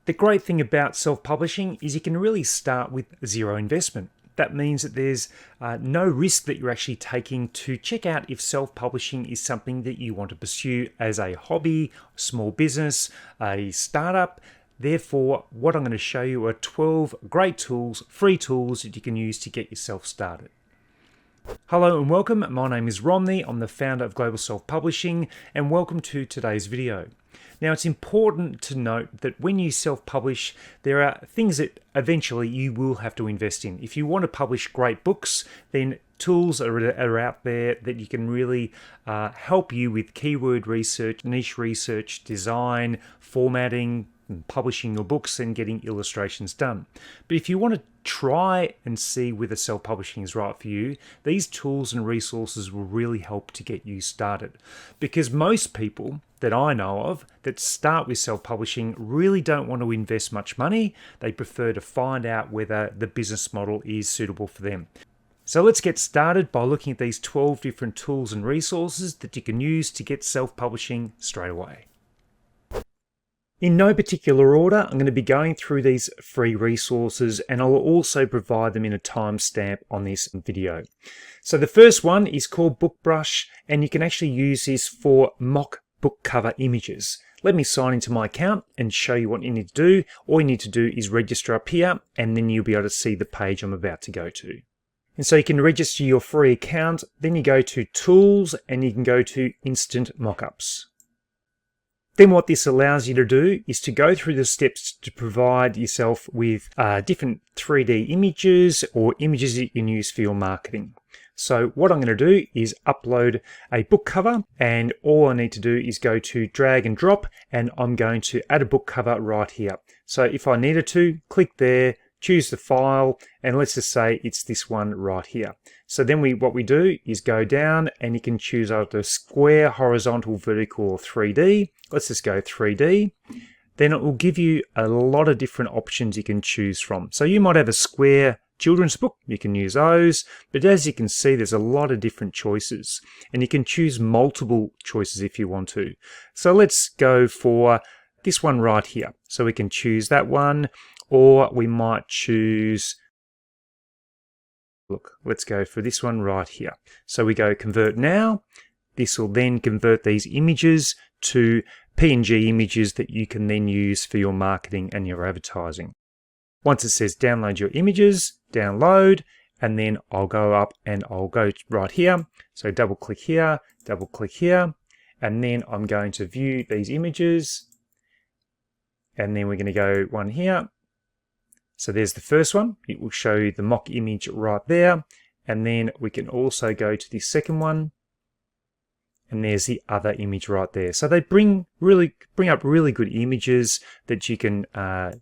The great thing about self-publishing is you can really start with zero investment. That means that there's no risk that you're actually taking to check out if self-publishing is something that you want to pursue as a hobby, small business, a startup. Therefore, what I'm going to show you are 12 great tools, free tools that you can use to get yourself started. Hello and welcome. My name is Romney. I'm the founder of Global Self-Publishing, and welcome to today's video. Now, it's important to note that when you self-publish, there are things that eventually you will have to invest in. If you want to publish great books, then tools are out there that you can really help you with keyword research, niche research, design, formatting, publishing your books and getting illustrations done. But if you want to try and see whether self-publishing is right for you, these tools and resources will really help to get you started. Because most people that I know of that start with self-publishing really don't want to invest much money. They prefer to find out whether the business model is suitable for them. So let's get started by looking at these 12 different tools and resources that you can use to get self-publishing straight away. In no particular order, I'm going to be going through these free resources, and I'll also provide them in a timestamp on this video. So the first one is called BookBrush, and you can actually use this for mock book cover images. Let me sign into my account and show you what you need to do. All you need to do is register up here, and then you'll be able to see the page I'm about to go to. And so you can register your free account, then you go to Tools, and you can go to Instant Mockups. Then what this allows you to do is to go through the steps to provide yourself with different 3D images or images that you can use for your marketing. So what I'm going to do is upload a book cover, and all I need to do is go to drag and drop, and I'm going to add a book cover right here. So if I needed to, click there, choose the file, and let's just say it's this one right here. So then what we do is go down, and you can choose either square, horizontal, vertical, or 3D. Let's just go 3D. Then it will give you a lot of different options you can choose from. So you might have a square children's book, you can use those, but as you can see, there's a lot of different choices, and you can choose multiple choices if you want to. So let's go for this one right here. So we can choose that one, or we might choose, look, let's go for this one right here. So we go convert now. This will then convert these images to PNG images that you can then use for your marketing and your advertising. Once it says download your images, download, and then I'll go up and I'll go right here. So double click here, and then I'm going to view these images. And then we're going to go one here. So there's the first one. It will show you the mock image right there. And then we can also go to the second one. And there's the other image right there. So they bring up really good images that you can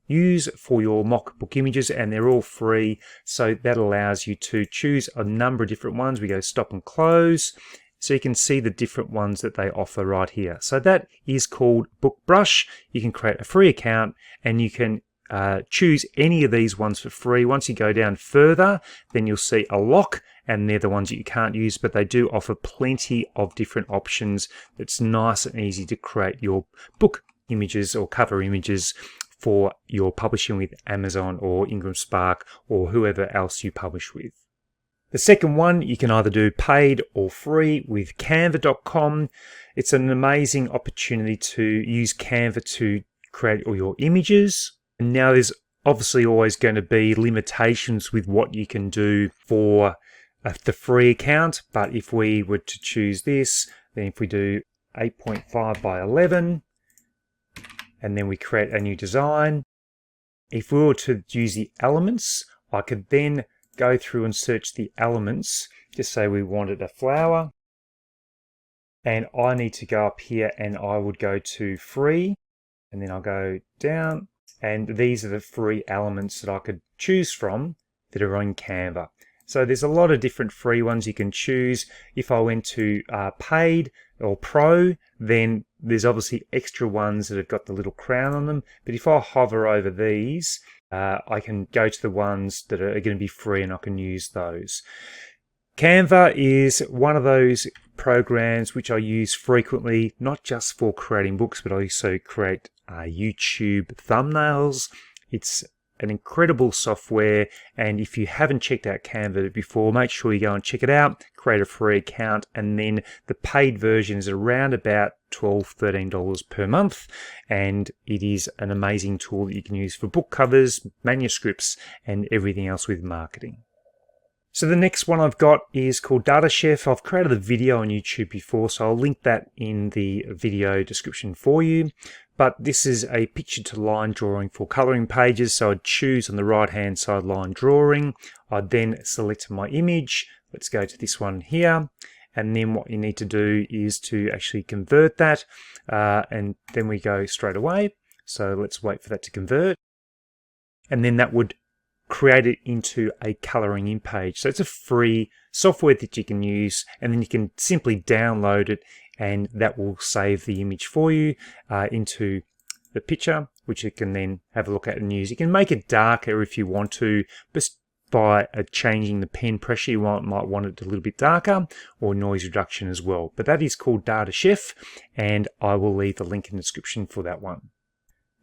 use for your mock book images, and they're all free. So that allows you to choose a number of different ones. We go stop and close. So you can see the different ones that they offer right here. So that is called BookBrush. You can create a free account, and you can choose any of these ones for free. Once you go down further, then you'll see a lock, and they're the ones that you can't use, but they do offer plenty of different options. It's nice and easy to create your book images or cover images for your publishing with Amazon or Ingram Spark or whoever else you publish with. The second one, you can either do paid or free with Canva.com. It's an amazing opportunity to use Canva to create all your images. And now there's obviously always going to be limitations with what you can do for the free account. But if we were to choose this, then if we do 8.5 by 11, and then we create a new design, if we were to use the elements, I could then go through and search the elements. Just say we wanted a flower, and I need to go up here, and I would go to free, and then I'll go down, and these are the free elements that I could choose from that are on Canva. So there's a lot of different free ones you can choose. If I went to paid or pro, then there's obviously extra ones that have got the little crown on them. But if I hover over these, I can go to the ones that are going to be free, and I can use those. Canva is one of those programs which I use frequently, not just for creating books, but I also create YouTube thumbnails. It's an incredible software, and if you haven't checked out Canva before, make sure you go and check it out, create a free account, and then the paid version is around about $12, $13 per month, and it is an amazing tool that you can use for book covers, manuscripts, and everything else with marketing. So the next one I've got is called Datachef. I've created a video on YouTube before, so I'll link that in the video description for you. But this is a picture to line drawing for coloring pages. So I'd choose on the right hand side line drawing. I'd then select my image. Let's go to this one here. And then what you need to do is to actually convert that. And then we go straight away. So let's wait for that to convert. And then that would create it into a coloring in page. So it's a free software that you can use, and then you can simply download it, and that will save the image for you into the picture, which you can then have a look at and use. You can make it darker if you want to, just by changing the pen pressure. You might want it a little bit darker, or noise reduction as well. But that is called Datachef, and I will leave the link in the description for that one.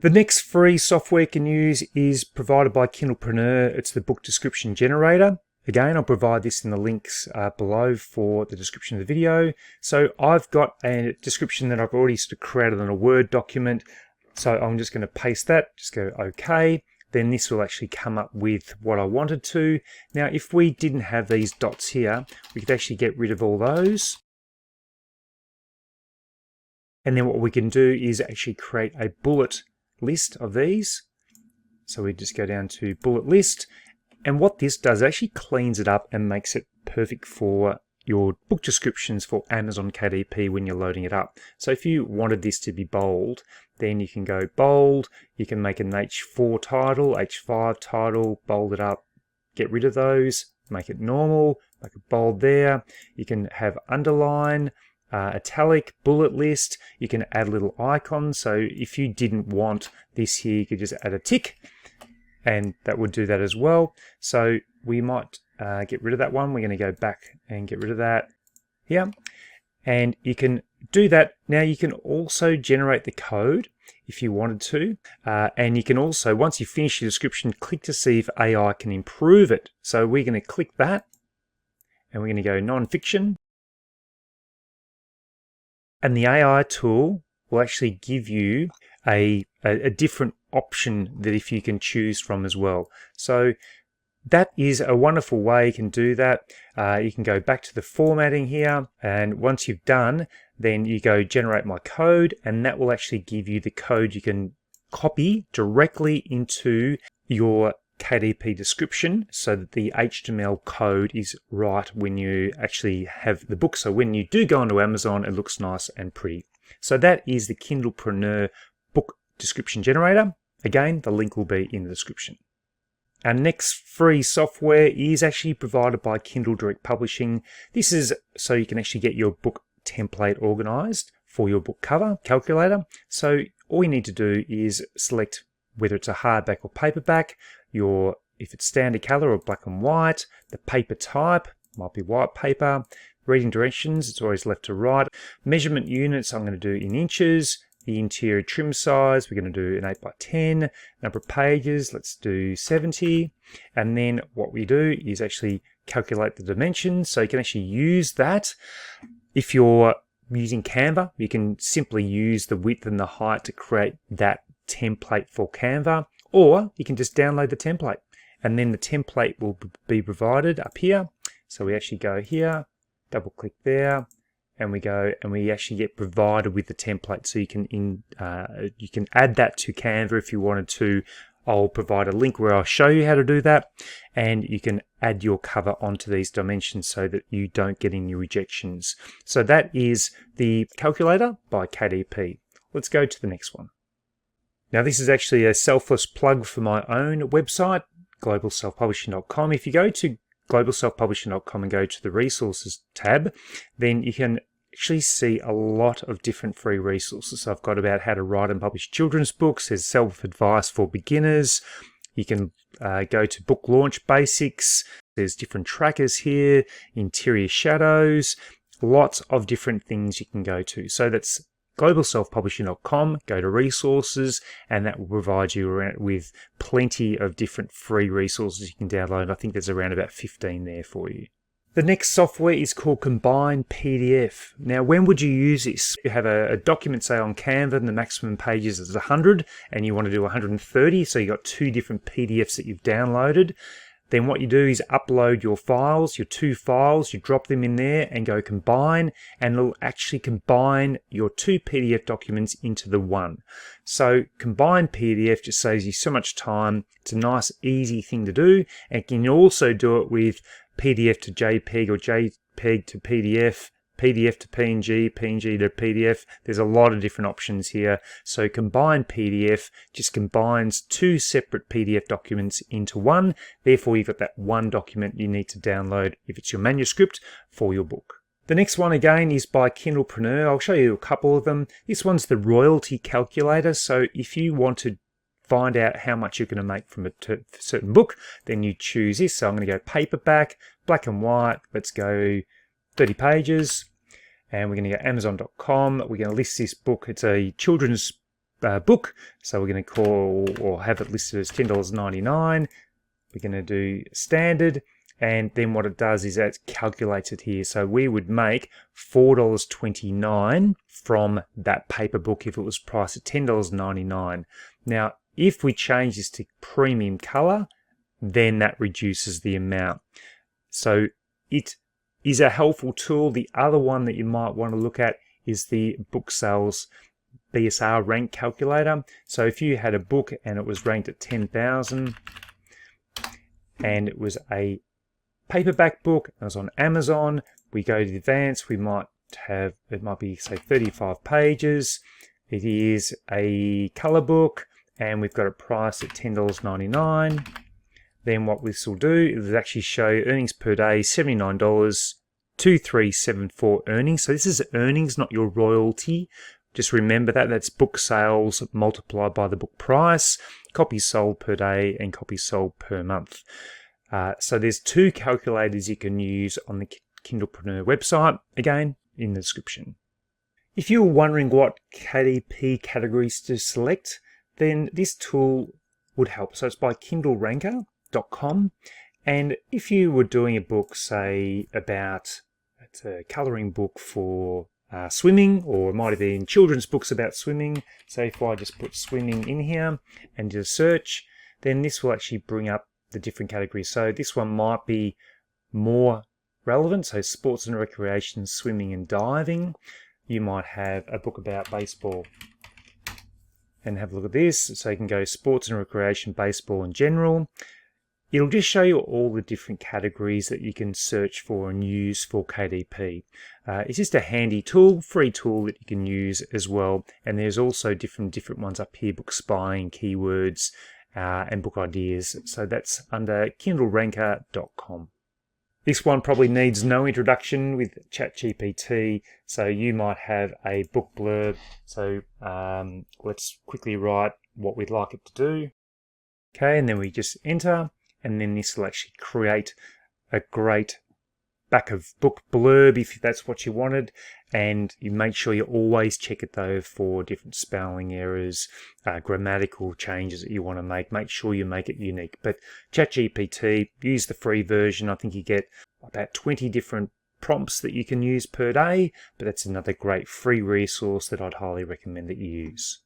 The next free software you can use is provided by Kindlepreneur. It's the book description generator. Again, I'll provide this in the links below for the description of the video. So I've got a description that I've already sort of created on a Word document. So I'm just going to paste that, just go OK. Then this will actually come up with what I wanted to. Now, if we didn't have these dots here, we could actually get rid of all those. And then what we can do is actually create a bullet list of these. So we just go down to bullet list, and what this does actually cleans it up and makes it perfect for your book descriptions for Amazon KDP when you're loading it up. So if you wanted this to be bold, then you can go bold, you can make an H4 title, H5 title, bold it up, get rid of those, make it normal, make it bold there. You can have underline, italic, bullet list. You can add little icons. So if you didn't want this here, you could just add a tick, and that would do that as well. So we might get rid of that one. We're going to go back and get rid of that here, and you can do that. Now you can also generate the code if you wanted to, and you can also, once you finish your description, click to see if AI can improve it. So we're going to click that, and we're going to go non-fiction. And the AI tool will actually give you a different option that if you can choose from as well. So that is a wonderful way you can do that. You can go back to the formatting here, and once you've done, then you go generate my code, and that will actually give you the code you can copy directly into your KDP description, so that the HTML code is right when you actually have the book. So when you do go onto Amazon, it looks nice and pretty. So that is the Kindlepreneur book description generator. Again, the link will be in the description. Our next free software is actually provided by Kindle Direct Publishing. This is so you can actually get your book template organized for your book cover calculator. So all you need to do is select whether it's a hardback or paperback, if it's standard color or black and white, the paper type, might be white paper, reading directions, it's always left to right, measurement units I'm going to do in inches, the interior trim size, we're going to do an 8x10, number of pages, let's do 70, and then what we do is actually calculate the dimensions, so you can actually use that. If you're using Canva, you can simply use the width and the height to create that template for Canva, or you can just download the template, and then the template will be provided up here. So we actually go here, double click there, and we go and we actually get provided with the template. So you can add that to Canva if you wanted to. I'll provide a link where I'll show you how to do that, and you can add your cover onto these dimensions so that you don't get any rejections. So that is the calculator by KDP. Let's go to the next one. Now this is actually a selfless plug for my own website, globalselfpublishing.com. If you go to globalselfpublishing.com and go to the resources tab, then you can actually see a lot of different free resources. So I've got about how to write and publish children's books. There's self-advice for beginners. You can go to book launch basics. There's different trackers here, interior shadows, lots of different things you can go to. So that's globalselfpublishing.com, go to resources, and that will provide you with plenty of different free resources you can download. I think there's around about 15 there for you. The next software is called Combine PDF. Now, when would you use this? You have a document, say on Canva, and the maximum pages is 100, and you want to do 130, so you've got two different PDFs that you've downloaded. Then what you do is upload your files, your two files, you drop them in there and go combine, and it'll actually combine your two PDF documents into the one. So combine PDF just saves you so much time. It's a nice, easy thing to do, and you can also do it with PDF to JPEG or JPEG to PDF, PDF to PNG, PNG to PDF. There's a lot of different options here. So Combine PDF just combines two separate PDF documents into one. Therefore, you've got that one document you need to download if it's your manuscript for your book. The next one again is by Kindlepreneur. I'll show you a couple of them. This one's the royalty calculator. So if you want to find out how much you're going to make from a certain book, then you choose this. So I'm going to go paperback, black and white. Let's go 30 pages, and we're going to go Amazon.com. We're going to list this book. It's a children's book, so we're going to call or have it listed as $10.99. We're going to do standard, and then what it does is that it calculates it here. So we would make $4.29 from that paper book if it was priced at $10.99. Now, if we change this to premium color, then that reduces the amount. So it is a helpful tool. The other one that you might want to look at is the book sales BSR rank calculator. So if you had a book and it was ranked at 10,000 and it was a paperback book, it was on Amazon, we go to the advanced, we might have, it might be say 35 pages. It is a color book and we've got it priced at $10.99. Then what this will do is actually show earnings per day, $79.2374 earnings. So this is earnings, not your royalty. Just remember that. That's book sales multiplied by the book price, copies sold per day, and copies sold per month. So there's two calculators you can use on the Kindlepreneur website, again, in the description. If you're wondering what KDP categories to select, then this tool would help. So it's by KindleRanker.com, and if you were doing a book, say about it's a colouring book for swimming, or it might have been children's books about swimming, so if I just put swimming in here and do a search, then this will actually bring up the different categories. So this one might be more relevant, so sports and recreation, swimming and diving. You might have a book about baseball and have a look at this. So you can go sports and recreation, baseball in general. It'll just show you all the different categories that you can search for and use for KDP. It's just a handy tool, free tool that you can use as well. And there's also different ones up here, book spying, keywords, and book ideas. So that's under KindleRanker.com. This one probably needs no introduction with ChatGPT. So you might have a book blurb. So let's quickly write what we'd like it to do. Okay, and then we just enter. And then this will actually create a great back of book blurb if that's what you wanted. And you make sure you always check it though for different spelling errors, grammatical changes that you want to make. Make sure you make it unique. But ChatGPT, use the free version. I think you get about 20 different prompts that you can use per day. But that's another great free resource that I'd highly recommend that you use.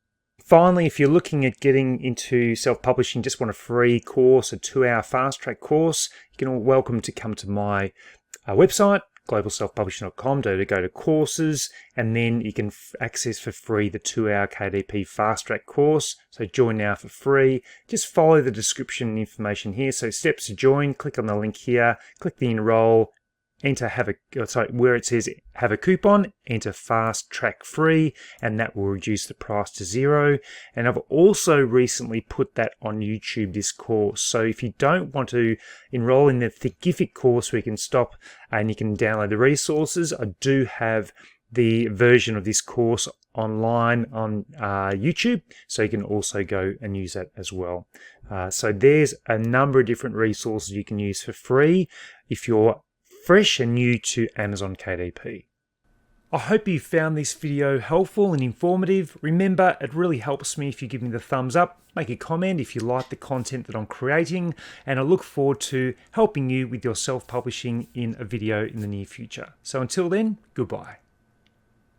Finally, if you're looking at getting into self-publishing, just want a free course, a 2-hour fast-track course, you can all welcome to come to my website, globalselfpublishing.com, to go to courses, and then you can access for free the 2-hour KDP fast-track course. So join now for free. Just follow the description information here. So steps to join, click on the link here, click the enroll, enter where it says have a coupon, enter fast track free, and that will reduce the price to $0. And I've also recently put that on YouTube, this course. So if you don't want to enroll in the Thinkific course where you can stop and you can download the resources, I do have the version of this course online on YouTube, so you can also go and use that as well. So there's a number of different resources you can use for free if you're fresh and new to Amazon KDP. I hope you found this video helpful and informative. Remember, it really helps me if you give me the thumbs up, make a comment if you like the content that I'm creating, and I look forward to helping you with your self-publishing in a video in the near future. So until then, goodbye.